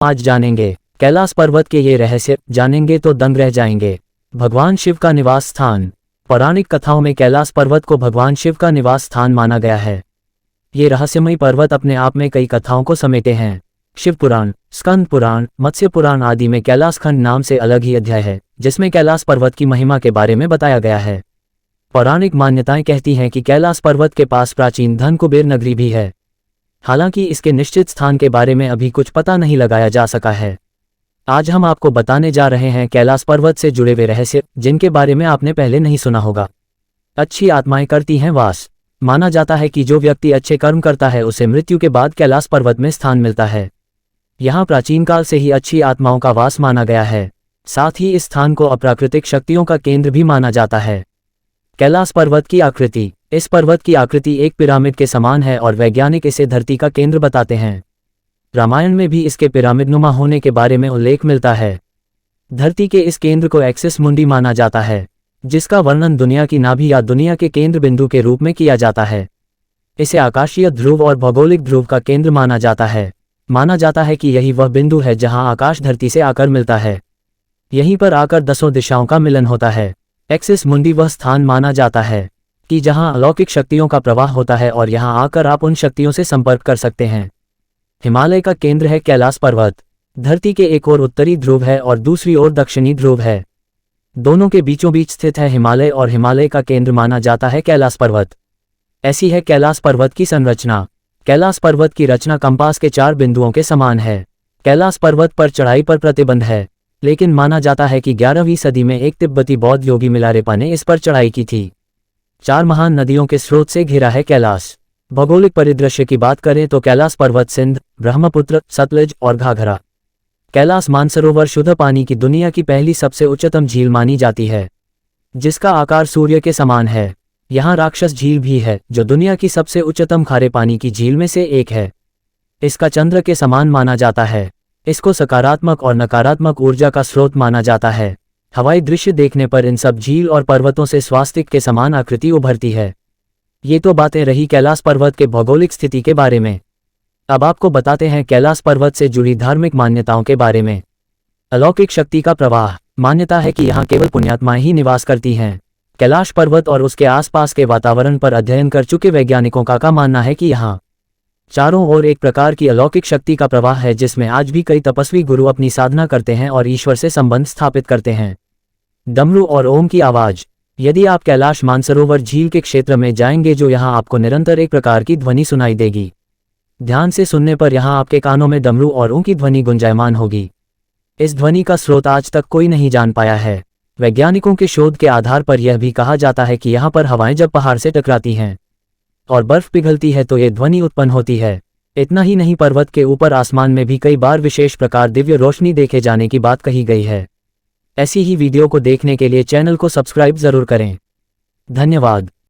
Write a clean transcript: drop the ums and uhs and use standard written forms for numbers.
आज जानेंगे कैलाश पर्वत के ये रहस्य, जानेंगे तो दंग रह जाएंगे। भगवान शिव का निवास स्थान। पौराणिक कथाओं में कैलाश पर्वत को भगवान शिव का निवास स्थान माना गया है। ये रहस्यमयी पर्वत अपने आप में कई कथाओं को समेटे हैं। शिव पुराण, स्कंद पुराण, मत्स्य पुराण आदि में कैलाश खंड नाम से अलग ही अध्याय है, जिसमें कैलाश पर्वत की महिमा के बारे में बताया गया है। पौराणिक मान्यताएं कहती हैं कि कैलाश पर्वत के पास प्राचीन धन कुबेर नगरी भी है। हालांकि इसके निश्चित स्थान के बारे में अभी कुछ पता नहीं लगाया जा सका है। आज हम आपको बताने जा रहे हैं कैलाश पर्वत से जुड़े हुए रहस्य, जिनके बारे में आपने पहले नहीं सुना होगा। अच्छी आत्माएं करती हैं वास। माना जाता है कि जो व्यक्ति अच्छे कर्म करता है उसे मृत्यु के बाद कैलाश पर्वत में स्थान मिलता है। यहाँ प्राचीन काल से ही अच्छी आत्माओं का वास माना गया है। साथ ही इस स्थान को अप्राकृतिक शक्तियों का केंद्र भी माना जाता है। कैलाश पर्वत की आकृति। इस पर्वत की आकृति एक पिरामिड के समान है और वैज्ञानिक इसे धरती का केंद्र बताते हैं। रामायण में भी इसके पिरामिडनुमा होने के बारे में उल्लेख मिलता है। धरती के इस केंद्र को एक्सिस मुंडी माना जाता है, जिसका वर्णन दुनिया की नाभि या दुनिया के केंद्र बिंदु के रूप में किया जाता है। इसे आकाशीय ध्रुव और भौगोलिक ध्रुव का केंद्र माना जाता है। माना जाता है कि यही वह बिंदु है जहां आकाश धरती से आकर मिलता है। यहीं पर आकर दसों दिशाओं का मिलन होता है। एक्सिस मुंडी वह स्थान माना जाता है कि जहां अलौकिक शक्तियों का प्रवाह होता है और यहां आकर आप उन शक्तियों से संपर्क कर सकते हैं। हिमालय का केंद्र है कैलाश पर्वत। धरती के एक ओर उत्तरी ध्रुव है और दूसरी ओर दक्षिणी ध्रुव है। दोनों के बीचों बीच स्थित है हिमालय और हिमालय का केंद्र माना जाता है कैलाश पर्वत। ऐसी है कैलाश पर्वत की संरचना। कैलाश पर्वत की रचना कंपास के 4 बिंदुओं के समान है। कैलाश पर्वत पर चढ़ाई पर प्रतिबंध है, लेकिन माना जाता है कि 11वीं सदी में एक तिब्बती बौद्ध योगी मिलारेपा ने इस पर चढ़ाई की थी। 4 महान नदियों के स्रोत से घिरा है कैलाश। भौगोलिक परिदृश्य की बात करें तो कैलाश पर्वत सिंध, ब्रह्मपुत्र, सतलज और घाघरा। कैलाश मानसरोवर शुद्ध पानी की दुनिया की पहली सबसे उच्चतम झील मानी जाती है, जिसका आकार सूर्य के समान है। यहाँ राक्षस झील भी है, जो दुनिया की सबसे उच्चतम खारे पानी की झील में से एक है। इसका चंद्र के समान माना जाता है। इसको सकारात्मक और नकारात्मक ऊर्जा का स्रोत माना जाता है। हवाई दृश्य देखने पर इन सब झील और पर्वतों से स्वास्तिक के समान आकृति उभरती है। ये तो बातें रही कैलाश पर्वत के भौगोलिक स्थिति के बारे में। अब आपको बताते हैं कैलाश पर्वत से जुड़ी धार्मिक मान्यताओं के बारे में। अलौकिक शक्ति का प्रवाह। मान्यता है कि यहाँ केवल पुण्यात्माएं ही निवास करती हैं। कैलाश पर्वत और उसके आसपास के वातावरण पर अध्ययन कर चुके वैज्ञानिकों का मानना है कि यहाँ चारों ओर एक प्रकार की अलौकिक शक्ति का प्रवाह है, जिसमें आज भी कई तपस्वी गुरु अपनी साधना करते हैं और ईश्वर से संबंध स्थापित करते हैं। डमरू और ओम की आवाज। यदि आप कैलाश मानसरोवर झील के क्षेत्र में जाएंगे, जो यहाँ आपको निरंतर एक प्रकार की ध्वनि सुनाई देगी। ध्यान से सुनने पर यहाँ आपके कानों में डमरू और ओम की ध्वनि गुंजायमान होगी। इस ध्वनि का स्रोत आज तक कोई नहीं जान पाया है। वैज्ञानिकों के शोध के आधार पर यह भी कहा जाता है कि यहाँ पर हवाएं जब पहाड़ से टकराती हैं और बर्फ पिघलती है तो ये ध्वनि उत्पन्न होती है। इतना ही नहीं, पर्वत के ऊपर आसमान में भी कई बार विशेष प्रकार दिव्य रोशनी देखे जाने की बात कही गई है। ऐसी ही वीडियो को देखने के लिए चैनल को सब्सक्राइब जरूर करें। धन्यवाद।